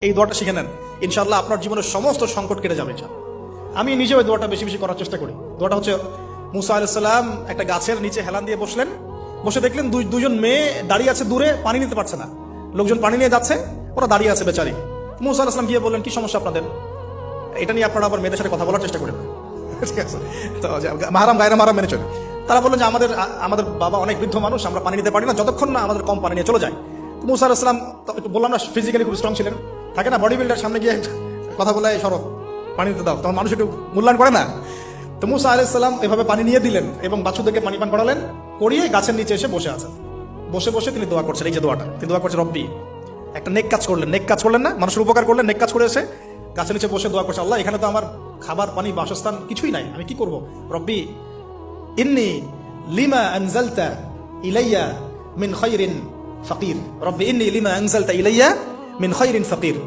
এই দোয়াটা শিখে নেন, ইনশাআল্লাহ আপনার জীবনের সমস্ত সংকট কেটে যাবে। আমি নিজে ওই দোয়াটা বেশি বেশি করার চেষ্টা করি। দোয়াটা হচ্ছে, মুসা আলাইহিস সালাম একটা গাছের নিচে হেলান দিয়ে বসলেন, বসে দেখলেন দুজন মেয়ে দাঁড়িয়ে আছে দূরে, পানি নিতে পারছে না। লোকজন পানি নিয়ে যাচ্ছে, ওরা দাঁড়িয়ে আছে বেচারি। মুসা আলাইহিস সালাম গিয়ে বললেন, কি সমস্যা আপনাদের? এটা নিয়ে আপনারা আবার মেয়েদের সাথে কথা বলার চেষ্টা করেন। ঠিক আছে, তো মাহারাম গায়রা মাহারাম মেনে চলে। তারা বললেন যে আমাদের বাবা অনেক বৃদ্ধ মানুষ, আমরা পানি নিতে পারি না যতক্ষণ না আমাদের কম পানি নিয়ে চলে যায়। মুসা আলাইহিস সালাম একটু বললাম না, ফিজিক্যালি খুব স্ট্রং ছিলেন, থাকে না বডি বিল্ডার, সামনে গিয়ে কথা বলে সরব পানি দিতে দাও, তখন মানুষ একটু মূল্যায়ন করে না। তো মুসা আলাইহিস সালাম এভাবে পানি নিয়ে দিলেন এবং বাছুরদেরকে পানি পান করালেন, করিয়ে গাছের নিচে এসে বসে আছেন। বসে বসে তিনি দোয়া করছেন, এই যে দোয়াটা তিনি দোয়া করছেন, রব্বি, একটা নেক কাজ করলেন না, মানুষের উপকার করলেন, নেক কাজ করে এসে গাছের নিচে বসে দোয়া করছে, আল্লাহ এখানে তো আমার খাবার পানি বাসস্থান কিছুই নাই, আমি কি করব? রব্বি ইন্নী লিমা আনজালতা ইলাইয়া মিন খায়রিন ফাকির, রব্বি ইন্নী লিমা আনজালতা ইলাইয়া মিন খায়রিন ফাকির।